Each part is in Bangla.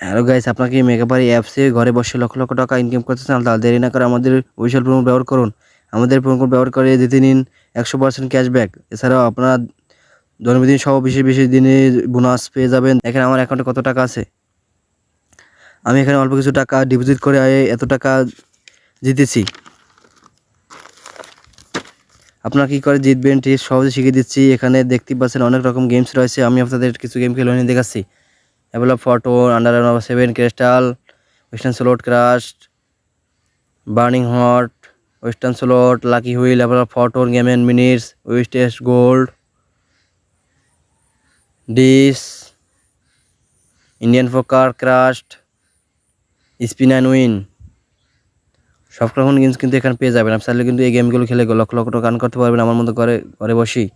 হ্যালো গাইস, আপনাকে মেগাবারি অ্যাপসে ঘরে বসে লক্ষ লক্ষ টাকা ইনকাম করতে চান? তাহলে দেরি না করে আমাদের অফিসিয়াল প্রোমো ব্যবহার করুন। আমাদের প্রোমো কোড ব্যবহার করে জিতে নিন 100% ক্যাশব্যাক। এছাড়াও আপনার জন্মদিন সহ বিশেষ বিশেষ দিনে বোনাস পেয়ে যাবেন। এখানে আমার অ্যাকাউন্টে কত টাকা আছে, আমি এখানে অল্প কিছু টাকা ডিপোজিট করে এত টাকা জিতেছি। আপনারা কী করে জিতবেন ঠিক সহজে শিখিয়ে দিচ্ছি। এখানে দেখতে পাচ্ছেন অনেক রকম গেমস রয়েছে। আমি আপনাদের কিছু গেম খেলে নিয়ে দেখাচ্ছি। এগুলো photo, under 7, crystal, western slot crush, burning hot, western slot, lucky wheel, আপনার ফটোর game and minutes, wastes gold, ডিস, Indian poker, crust, spin and win, সব রকম গেমস কিন্তু এখানে পেয়ে যাবেন। আপনি চাইলে কিন্তু এই গেমগুলো খেলে লক্ষ লক্ষ টাকা আর্ন করতে পারবেন আমার মতো ঘরে বসেই।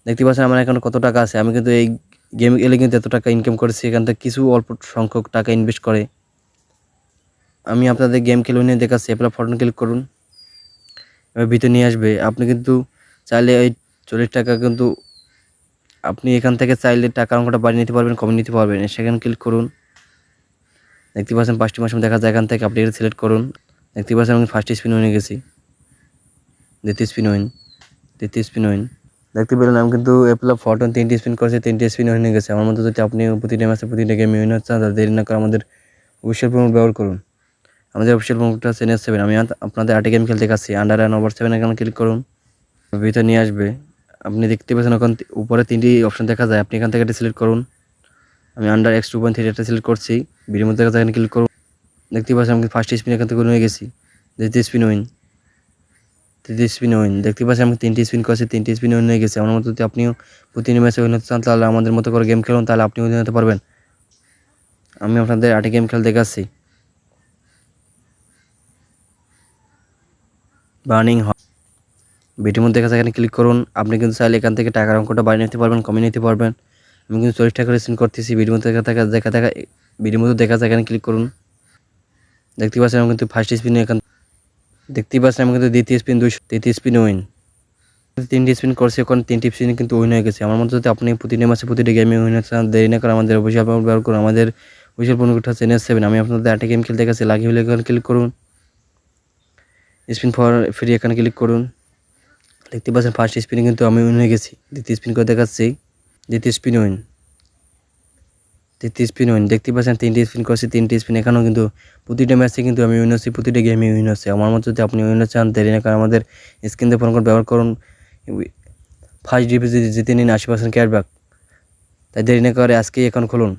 দেখতে পাচ্ছেন আমার এখানে কত টাকা আছে। আমি কিন্তু এই গেম খেলে কিন্তু এত টাকা ইনকাম করেছি। এখান থেকে কিছু অল্প সংখ্যক টাকা ইনভেস্ট করে আমি আপনাদের গেম খেলে নিয়ে দেখাচ্ছি। আপনার ফটো ক্লিক করুন, এবার ভিতরে নিয়ে আসবে। আপনি কিন্তু চাইলে ওই 40 টাকা কিন্তু আপনি এখান থেকে চাইলে টাকার অঙ্কটা বাড়িয়ে নিতে পারবেন, কমিয়ে নিতে পারবেন। সেখানে ক্লিক করুন, দেখতে পাচ্ছেন 5টি মাসে দেখা যায়। এখান থেকে আপনি এটা সিলেক্ট করুন। দেখতে পাচ্ছেন আমি ফার্স্ট স্পিন উইনে গেছি, দ্বিতীয় স্পিন উইন, তৃতীয় স্পিন উইন। দেখতে পেলেন আমি কিন্তু এপ্লা ফটো 3টি স্পিন করেছি, 3টি স্পিন উইনে গেছে। আমার মতো যদি আপনি প্রতিটা ম্যাচে প্রতিটা গেমে উইন হচ্ছে, তাহলে দেরি না করে আমাদের অফিসিয়াল প্রোমো ব্যবহার করুন। আমাদের অফিসিয়াল প্রোমোটা হচ্ছে NS7। আমি আপনাদের 8টি গেম খেলতে দেখাচ্ছি। আন্ডার 7 এখানে ক্লিক করুন, ভিতরে নিয়ে আসবে। আপনি দেখতে পাচ্ছেন ওখান উপরে 3টি অপশন দেখা যায়। আপনি এখান থেকে এটা সিলেক্ট করুন। আমি আন্ডার X2.3 এটা সিলেক্ট করছি, ভিডিওর মধ্যে এখানে ক্লিক করুন। দেখতে পাচ্ছেন আমি ফার্স্ট স্পিন এখান থেকে নিয়ে গেছি, দ্বিতীয় স্পিন উইন, তৃতীয় স্পিন উইন। দেখতে পাচ্ছেন আমি 3টি স্পিন করছি, 3টি স্পিন উইন হয়ে গেছে। আমার মতো যদি আপনিও প্রতিদিন ম্যাচে উইন হতে চান, তাহলে আমাদের মতো করে গেম খেলুন, তাহলে আপনি উইন হতে পারবেন। আমি আপনাদের 8টি গেম খেলতে দেখাচ্ছি। বার্নিং হট, ভিডিওর মধ্যে দেখা যায়, এখানে ক্লিক করুন। আপনি কিন্তু চাইলে এখান থেকে টাকার অঙ্কটা বাড়িয়ে নিতে পারবেন, কমিয়ে নিতে পারবেন। আমি কিন্তু 40 টাকা করে স্পিন করতেছি। ভিডিওর মধ্যে ভিডিওর মধ্যে দেখা যায়, এখানে ক্লিক করুন। দেখতে পাচ্ছেন আমি কিন্তু ফার্স্ট স্পিনে দেখতেই পাচ্ছেন আমি কিন্তু দ্বিতীয় স্পিন 200, তৃতীয় স্পিন উইন। 3টি স্পিন করছি, এখন 3টি স্পিন কিন্তু উইন হয়ে গেছে। আমার মতো যদি আপনি প্রতিটা ম্যাচে প্রতিটা গেমে উইন হতে চান, দেরি না করে আমাদের অফিসিয়াল ব্যবহার করুন। আমাদের অফিসিয়াল প্রোমোটা হচ্ছে NS7। আমি আপনাদের 8টি গেম খেলতে গেছি। লাকি হলে এখানে ক্লিক করুন, স্পিন ফর ফ্রি এখানে ক্লিক করুন। দেখতে পাচ্ছেন ফার্স্ট স্পিনে কিন্তু আমি উইন হয়ে গেছি। দ্বিতীয় স্পিন করে দেখাচ্ছি, দ্বিতীয় স্পিন উইন, তৃতীয় স্পিন উইন। দেখতে পাচ্ছেন 3টি স্পিন করছি, 3টি স্পিন। এখানেও কিন্তু প্রতিটা ম্যাচে কিন্তু আমি উইন হচ্ছি, প্রতিটা গেমে উইন হচ্ছে। আমার মতো যদি আপনি উইন চান, দেরি না করে আমাদের স্ক্রিন দিয়ে ফোন কোড ব্যবহার করুন। ফার্স্ট ডিপোজিট জিতে নিন 80% ক্যাশব্যাক। তাই দেরি না করে আজকেই অ্যাকাউন্ট খুলুন।